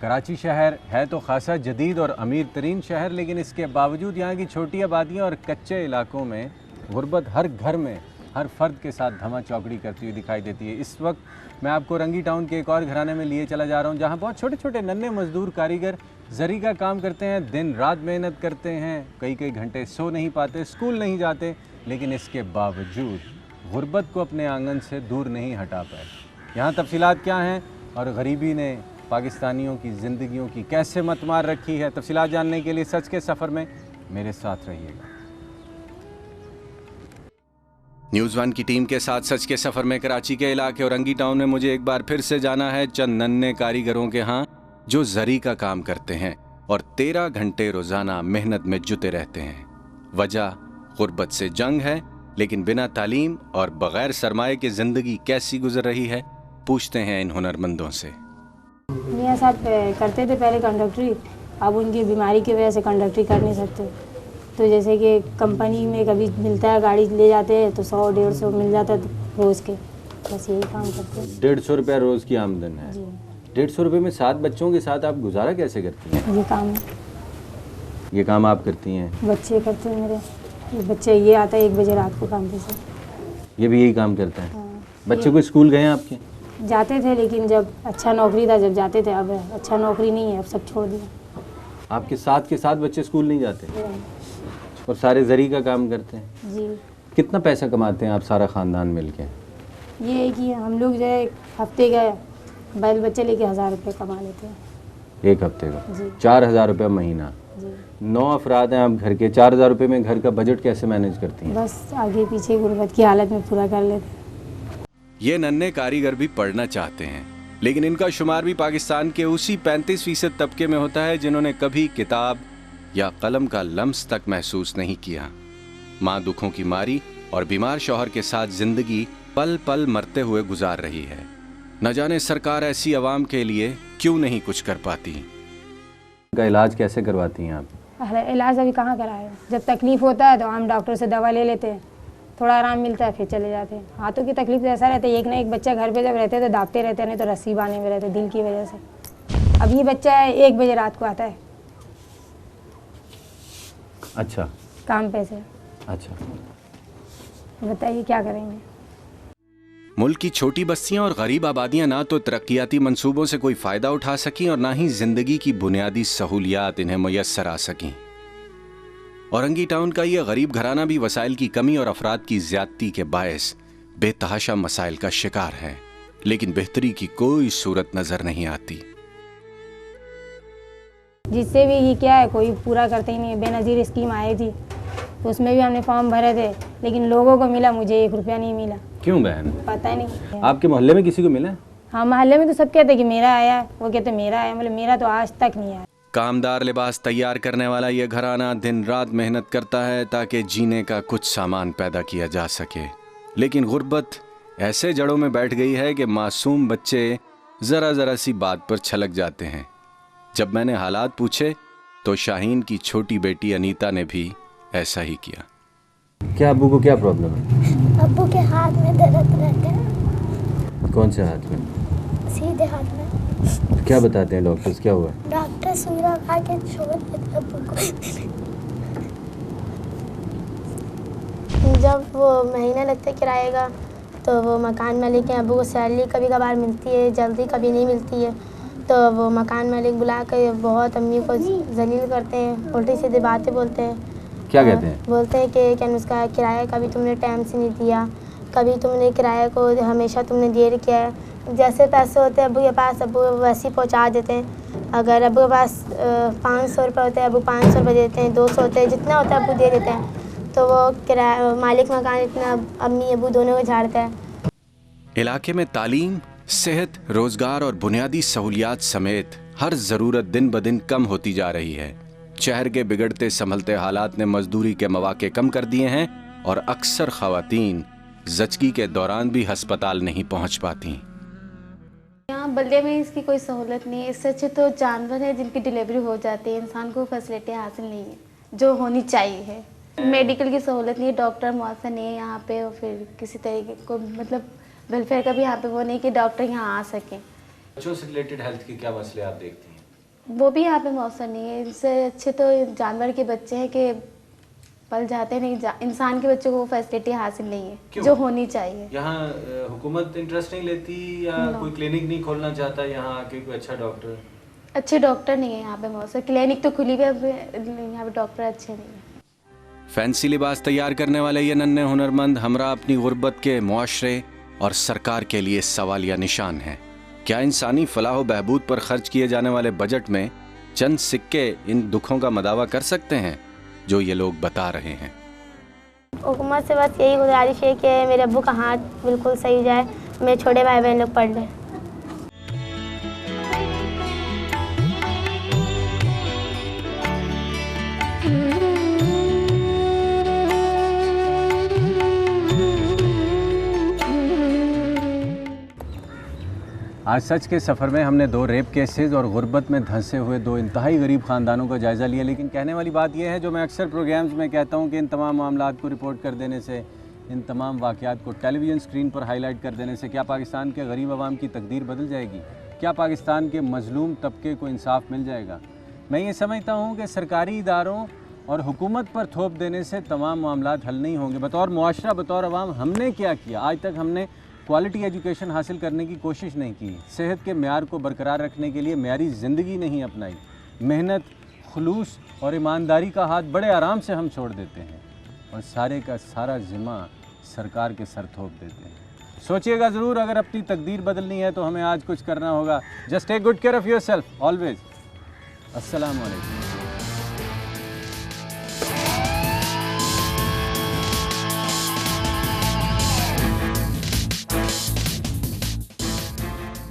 कराची शहर है तो खासा जदीद और अमीर तरीन शहर, लेकिन इसके बावजूद यहाँ की छोटी आबादियाँ और कच्चे इलाकों में गुर्बत हर घर में हर फर्द के साथ धमा चौकड़ी करती हुई दिखाई देती है। इस वक्त मैं आपको रंगी टाउन के एक और घराने में लिए चला जा रहा हूँ, जहाँ बहुत छोटे छोटे नन्हे मजदूर कारीगर जरी का काम करते हैं, दिन रात मेहनत करते हैं, कई कई घंटे सो नहीं पाते, स्कूल नहीं जाते, लेकिन इसके बावजूद गुर्बत को अपने आंगन से दूर नहीं हटा पाए। यहाँ तफसीलात क्या हैं और गरीबी ने पाकिस्तानियों की ज़िंदगियों की कैसे मत मार रखी है, तफसीलात जानने के लिए सच के सफ़र में मेरे साथ रहिएगा। न्यूज़ वन की टीम के साथ सच के सफ़र में कराची के इलाके और रंगी टाउन में मुझे एक बार फिर से जाना है चंद नन्हे कारीगरों के यहाँ जो जरी का काम करते हैं और 13 घंटे रोज़ाना मेहनत में जुटे रहते हैं। वजह गुर्बत से जंग है, लेकिन बिना तालीम और बग़ैर सरमाए की ज़िंदगी कैसी गुजर रही है, पूछते हैं इन हुनरमंदों से। मियाँ साहब करते थे पहले कंडक्टरी, अब उनकी बीमारी की वजह से कंडक्टरी कर नहीं सकते, तो जैसे कि कंपनी में कभी मिलता है, गाड़ी ले जाते हैं तो 100-150 मिल जाता है रोज़ के, बस यही काम करते हैं। 150 रुपया रोज़ की आमदन है। 150 रुपये में 7 बच्चों के साथ आप गुजारा कैसे करती हैं? ये काम आप करती हैं? बच्चे करते हैं मेरे, ये बच्चे ये आता है 1 बजे रात को काम पे से। ये भी यही काम करता है? हाँ। बच्चे को स्कूल गए हैं आपके? जाते थे, लेकिन जब अच्छा नौकरी था जब जाते थे, अब अच्छा नौकरी नहीं है, अब सब छोड़ दिया। आपके साथ के साथ बच्चे स्कूल नहीं जाते और सारे जरी का काम करते हैं? जी। कितना पैसा कमाते हैं आप सारा ख़ानदान मिलके? ये है कि हम लोग जो है हफ्ते का बैल बच्चे लेके 1000 रुपये कमा लेते हैं एक हफ्ते का। 4000 रुपये महीना। 9 अफराद हैं आप घर के, 4000 रुपये में घर का बजट कैसे मैनेज करती हैं? बस आगे पीछे गुर्बत की हालत में पूरा कर लेते हैं। ये नन्हे कारीगर भी पढ़ना चाहते हैं, लेकिन इनका शुमार भी पाकिस्तान के उसी 35% तबके में होता है जिन्होंने कभी किताब या कलम का लम्स तक महसूस नहीं किया। माँ दुखों की मारी और बीमार शौहर के साथ जिंदगी पल पल मरते हुए गुजार रही है। न जाने सरकार ऐसी आवाम के लिए क्यों नहीं कुछ कर पाती। का इलाज कैसे करवाती हैं आप? इलाज अभी कहाँ कराए, जब तकलीफ होता है तो हम डॉक्टर से दवा ले लेते हैं, थोड़ा आराम मिलता है फिर चले जाते हैं। हाथों की तकलीफ ऐसा रहता है, एक ना एक बच्चा घर पे जब रहते हैं तो दाबते रहते हैं, नहीं तो रस्सी बांधे में रहते दिल की वजह से। अब ये बच्चा है 1 बजे रात को आता है। अच्छा। काम पे से। अच्छा, बताइए क्या करेंगे। मुल्क की छोटी बस्तियां और गरीब आबादियां ना तो तरक्याती मंसूबों से कोई फ़ायदा उठा सकीं और ना ही ज़िंदगी की बुनियादी सहूलियात इन्हें मुयस्सर आ सकीं। औरंगी टाउन का ये गरीब घराना भी वसाइल की कमी और अफराद की ज़्यादती के बायस बेतहाशा मसाइल का शिकार है, लेकिन बेहतरी की कोई सूरत नज़र नहीं आती। जिससे भी ये क्या है, कोई पूरा करते ही नहीं। बेनज़ीर स्कीम आई थी तो उसमें भी हमने फॉर्म भरे थे, लेकिन लोगों को मिला, मुझे 1 रुपया नहीं मिला। क्यों बहन? पता ही नहीं। आपके मोहल्ले में किसी को मिला? हाँ, मोहल्ले में तो सब कहते कि मेरा आया है, वो कहते मेरा आया, मतलब मेरा तो आज तक नहीं आया। कामदार लिबास तैयार करने वाला ये घराना दिन रात मेहनत करता है ताकि जीने का कुछ सामान पैदा किया जा सके, लेकिन गुर्बत ऐसे जड़ों में बैठ गई है कि मासूम बच्चे ज़रा ज़रा सी बात पर छलक जाते हैं। जब मैंने हालात पूछे तो शाहीन की छोटी बेटी अनीता ने भी ऐसा ही किया। क्या अब्बू को क्या प्रॉब्लम है? अब्बू के हाथ में दर्द रहता है। कौन से हाथ में? सीधे हाथ में। क्या बताते हैं डॉक्टर्स, क्या हुआ? डॉक्टर सूरा खा के छोड़ देते अब्बू को। जब वो महीना लगता है किराए का, तो वो मकान मालिक के अब्बू को सैलरी कभी कभार मिलती है, जल्दी कभी नहीं मिलती है, तो वो मकान मालिक बुला कर बहुत अम्मी को जलील करते हैं, उल्टी सीधी बातें बोलते हैं। क्या कहते हैं? बोलते हैं कि क्या उसका किराया कभी तुमने टाइम से नहीं दिया, कभी तुमने किराए को हमेशा तुमने देर किया है। जैसे पैसे होते हैं अब्बू के पास, अब्बू वैसे ही पहुँचा देते हैं। अगर अब्बू के पास 500 रुपये होते हैं, अब्बू 500 रुपये देते हैं, 200 होते हैं, जितना होता है अब्बू दे देते हैं। तो वो किराया मालिक मकान इतना अम्मी अब्बू दोनों को झाड़ता है। इलाके में तालीम, सेहत, रोजगार और बुनियादी सहूलियात समेत हर ज़रूरत दिन ब दिन कम होती जा रही है। शहर के बिगड़ते संभलते हालात ने मजदूरी के मौके कम कर दिए हैं और अक्सर ख़वातीन ज़चगी के दौरान भी अस्पताल नहीं पहुंच पाती। यहाँ बल्ले में इसकी कोई सहूलत नहीं है। इससे अच्छे तो जानवर है जिनकी डिलीवरी हो जाती है। इंसान को फैसिलिटी हासिल नहीं है जो होनी चाहिए है। मेडिकल की सहूलत नहीं है, डॉक्टर मुअस्सर नहीं है यहाँ पे, और फिर किसी तरीके को मतलब वेलफेयर का भी यहाँ पे वो नहीं कि डॉक्टर यहाँ आ सकें। बच्चों से रिलेटेड हेल्थ के क्या मसले आप देखती हैं? वो भी यहाँ पे मौसम नहीं है। इससे अच्छे तो जानवर के बच्चे हैं कि पल जाते नहीं, इंसान के बच्चों को वो फैसिलिटी हासिल नहीं है क्यों? जो होनी चाहिए। यहाँ हुकूमत इंटरेस्ट नहीं लेती या कोई क्लिनिक नहीं खोलना चाहता यहाँ आके कोई अच्छा डॉक्टर? अच्छे डॉक्टर नहीं है यहाँ पे मौसम। क्लिनिक तो खुली हुई है, यहाँ पे डॉक्टर अच्छे नहीं है। फैंसी लिबास तैयार करने वाले ये नन्हे हुनरमंद हमरा अपनी गुर्बत के मुआशरे और सरकार के लिए सवालिया निशान हैं। क्या इंसानी फलाह व बहबूद पर खर्च किए जाने वाले बजट में चंद सिक्के इन दुखों का मदावा कर सकते हैं जो ये लोग बता रहे हैं? हुकूमत से बस यही गुजारिश है कि मेरे अब्बू का हाथ बिल्कुल सही हो जाए, मेरे छोटे भाई बहन लोग पढ़ लें। आज सच के सफ़र में हमने 2 रेप केसेस और गुर्बत में धंसे हुए 2 इंतहाई गरीब ख़ानदानों का जायज़ा लिया। लेकिन कहने वाली बात यह है, जो मैं अक्सर प्रोग्राम्स में कहता हूँ कि इन तमाम मामलात को रिपोर्ट कर देने से, इन तमाम वाक़यात को टेलीविज़न स्क्रीन पर हाईलाइट कर देने से क्या पाकिस्तान के गरीब आवाम की तकदीर बदल जाएगी? क्या पाकिस्तान के मज़लूम तबके को इंसाफ मिल जाएगा? मैं ये समझता हूँ कि सरकारी इदारों और हुकूमत पर थोप देने से तमाम मामलात हल नहीं होंगे। बतौर मुआशरा, बतौर अवाम हमने क्या किया? आज तक हमने क्वालिटी एजुकेशन हासिल करने की कोशिश नहीं की, सेहत के म्यार को बरकरार रखने के लिए म्यारी ज़िंदगी नहीं अपनाई, मेहनत, खुलूस और ईमानदारी का हाथ बड़े आराम से हम छोड़ देते हैं और सारे का सारा ज़िम्मा सरकार के सर थोप देते हैं। सोचिएगा ज़रूर, अगर अपनी तकदीर बदलनी है तो हमें आज कुछ करना होगा। Just take good care of yourself always. अस्सलाम वालेकुम।